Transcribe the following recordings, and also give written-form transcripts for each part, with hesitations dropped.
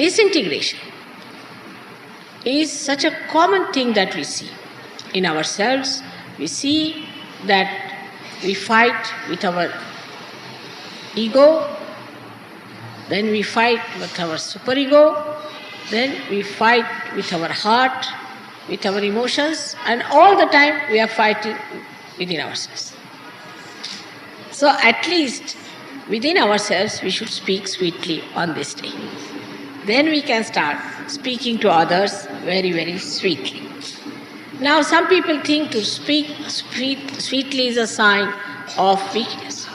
disintegration is such a common thing that we see in ourselves. We see that we fight with our ego, then we fight with our superego, then we fight with our heart, with our emotions, and all the time we are fighting within ourselves. So at least within ourselves we should speak sweetly on this day. Then we can start speaking to others very, very sweetly. Now some people think to speak sweetly is a sign of weakness.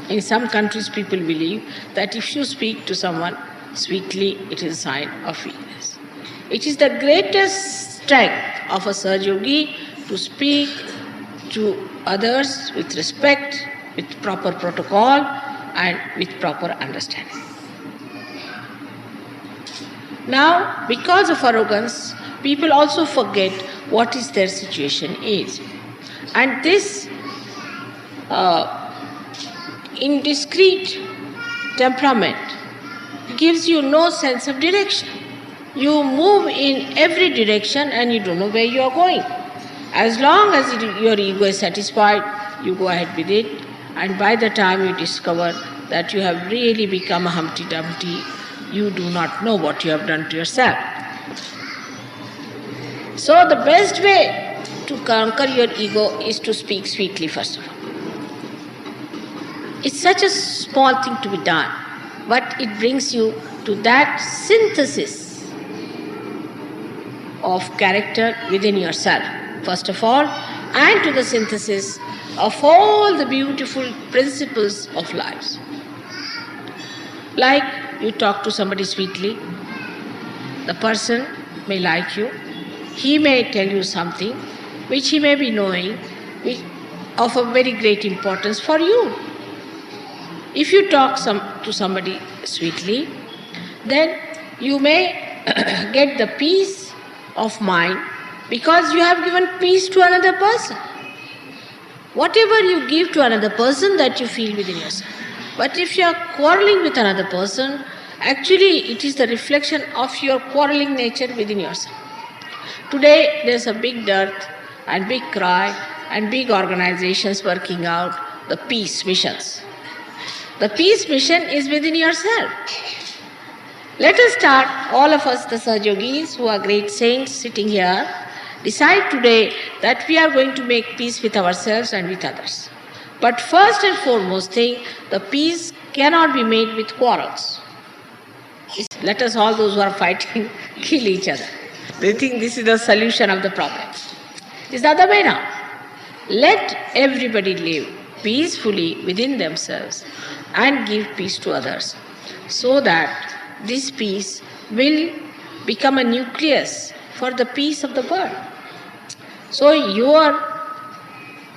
In some countries people believe that if you speak to someone sweetly, it is a sign of weakness. It is the greatest strength of a Sahaja Yogi to speak to others with respect, with proper protocol and with proper understanding. Now, because of arrogance, people also forget what is their situation is. And this indiscreet temperament gives you no sense of direction. You move in every direction and you don't know where you are going. As long as your ego is satisfied, you go ahead with it, and by the time you discover that you have really become a Humpty Dumpty, you do not know what you have done to yourself. So the best way to conquer your ego is to speak sweetly first of all. It's such a small thing to be done, but it brings you to that synthesis of character within yourself, first of all, and to the synthesis of all the beautiful principles of life. Like you talk to somebody sweetly, the person may like you, he may tell you something which he may be knowing of a very great importance for you. If you talk to somebody sweetly, then you may get the peace of mind because you have given peace to another person. Whatever you give to another person, that you feel within yourself. But if you are quarreling with another person, actually it is the reflection of your quarreling nature within yourself. Today there is a big dearth and big cry and big organizations working out the peace missions. The peace mission is within yourself. Let us start, all of us, the Sahaja Yogis who are great saints sitting here, decide today that we are going to make peace with ourselves and with others. But first and foremost thing, the peace cannot be made with quarrels. Let us, all those who are fighting, kill each other. They think this is the solution of the problem. It's the other way now. Let everybody live peacefully within themselves and give peace to others, so that this peace will become a nucleus for the peace of the world. So your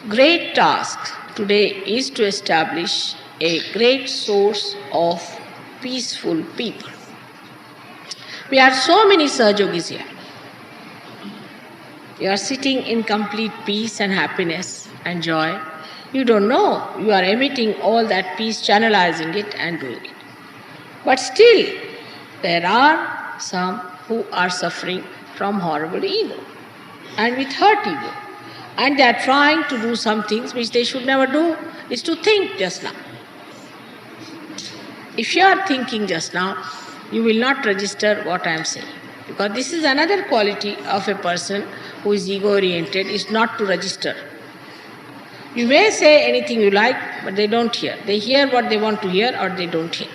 great task today is to establish a great source of peaceful people. We are so many Sahaja Yogis here. You are sitting in complete peace and happiness and joy. You don't know. You are emitting all that peace, channelizing it and doing it. But still, there are some who are suffering from horrible ego and with hurt ego. And they are trying to do some things which they should never do, is to think just now. If you are thinking just now, you will not register what I am saying. Because this is another quality of a person who is ego-oriented, is not to register. You may say anything you like, but they don't hear. They hear what they want to hear or they don't hear.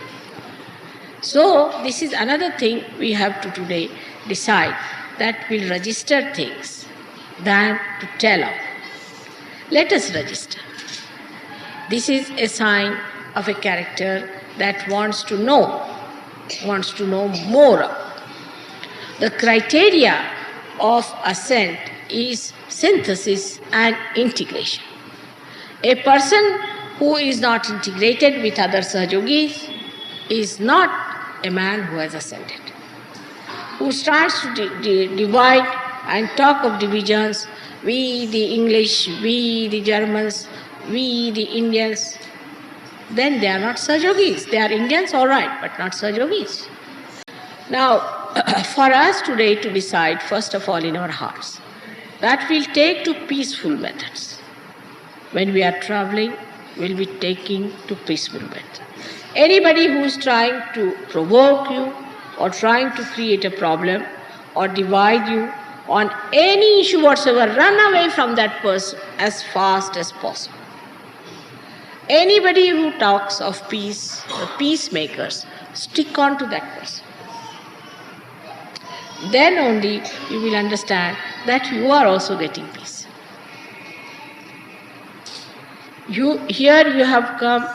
So, this is another thing we have to today decide, that we'll register things than to tell of. Let us register. This is a sign of a character that wants to know more of. The criteria of ascent is synthesis and integration. A person who is not integrated with other Sahaja Yogis is not a man who has ascended. Who starts to divide and talk of divisions, we the English, we the Germans, we the Indians, then they are not Sahaja Yogis. They are Indians, all right, but not Sahaja Yogis. Now, for us today to decide, first of all, in our hearts, that we'll take to peaceful methods. When we are traveling, we'll be taking to peaceful methods. Anybody who's trying to provoke you or trying to create a problem or divide you on any issue whatsoever, run away from that person as fast as possible. Anybody who talks of peace, the peacemakers, stick on to that person. Then only you will understand that you are also getting peace. Here you have come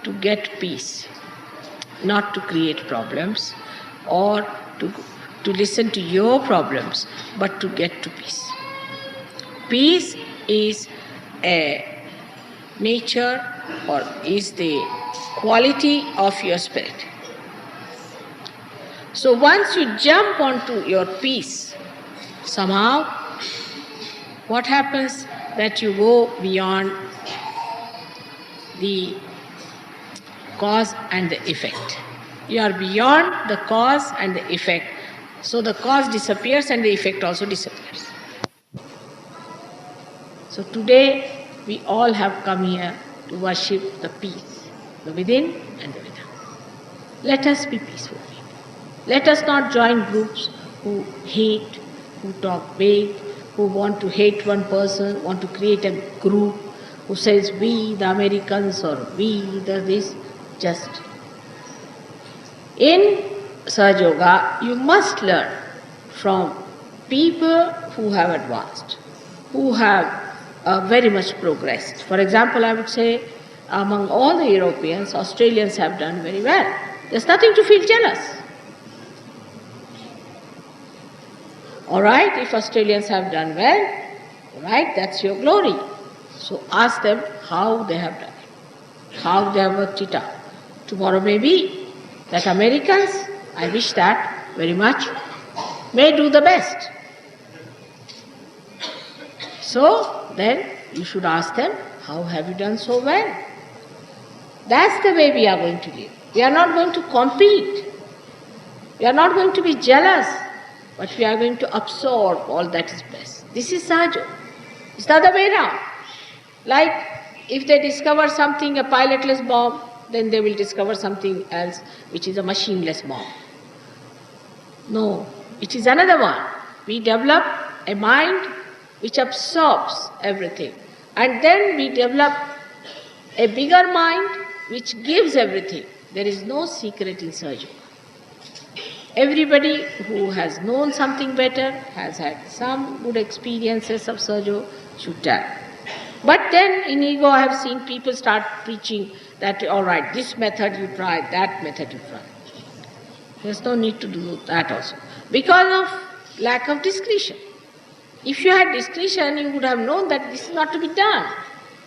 to get peace, not to create problems or to listen to your problems, but to get to peace. Peace is a nature or is the quality of your spirit. So once you jump onto your peace, somehow what happens that you go beyond the cause and the effect. You are beyond the cause and the effect. So the cause disappears and the effect also disappears. So today we all have come here to worship the peace, the within and the without. Let us be peaceful. Let us not join groups who hate, who talk big, who want to hate one person, want to create a group who says we the Americans or we the this. Just in Sahaja Yoga, you must learn from people who have advanced, who have very much progressed. For example, I would say among all the Europeans, Australians have done very well. There's nothing to feel jealous. All right, if Australians have done well, all right, that's your glory. So ask them how they have done it, how they have worked it out. Tomorrow may be that Americans, I wish that very much, may do the best. So then you should ask them, how have you done so well? That's the way we are going to live. We are not going to compete. We are not going to be jealous, but we are going to absorb all that is best. This is Sahaja. It's the other way around. Like if they discover something, a pilotless bomb, then they will discover something else which is a machineless bomb. No, it is another one. We develop a mind which absorbs everything. And then we develop a bigger mind which gives everything. There is no secret in Sahaja. Everybody who has known something better, has had some good experiences of Sahaja, should tell. But then in ego I have seen people start preaching that, all right, this method you try, that method you try. There's no need to do that also. Because of lack of discretion. If you had discretion, you would have known that this is not to be done.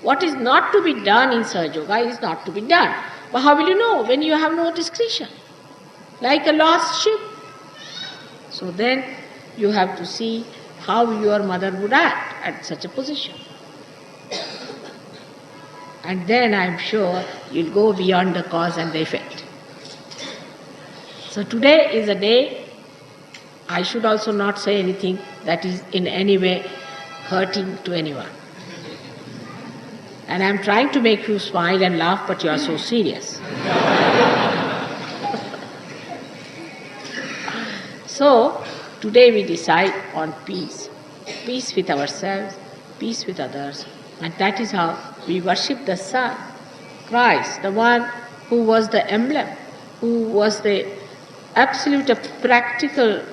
What is not to be done in Sahaja Yoga is not to be done. But how will you know when you have no discretion? Like a lost sheep. So then you have to see how your mother would act at such a position. And then I am sure you'll go beyond the cause and the effect. So today is a day, I should also not say anything that is in any way hurting to anyone. And I am trying to make you smile and laugh, but you are so serious. So today we decide on peace. Peace with ourselves, peace with others. And that is how we worship the Son, Christ, the one who was the emblem, who was the absolute practical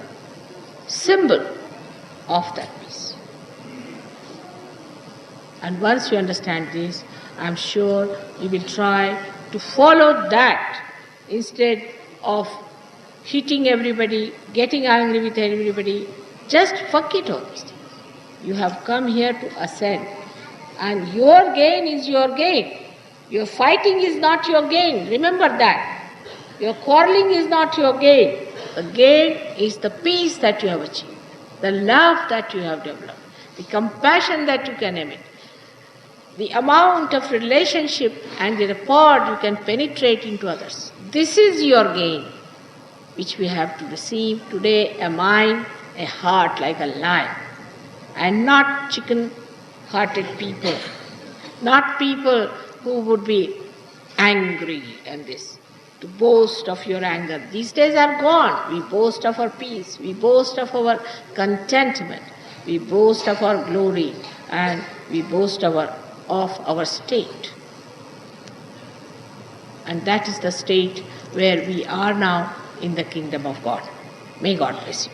symbol of that peace. And once you understand this, I am sure you will try to follow that instead of hitting everybody, getting angry with everybody. Just forget all these things. You have come here to ascend. And your gain is your gain. Your fighting is not your gain. Remember that. Your quarreling is not your gain. The gain is the peace that you have achieved, the love that you have developed, the compassion that you can emit, the amount of relationship and the rapport you can penetrate into others. This is your gain. which we have to receive today, a mind, a heart like a lion, and not chicken-hearted people, not people who would be angry and this, to boast of your anger. These days are gone. We boast of our peace, we boast of our contentment, we boast of our glory, and we boast of our state. And that is the state where we are now in the kingdom of God. May God bless you.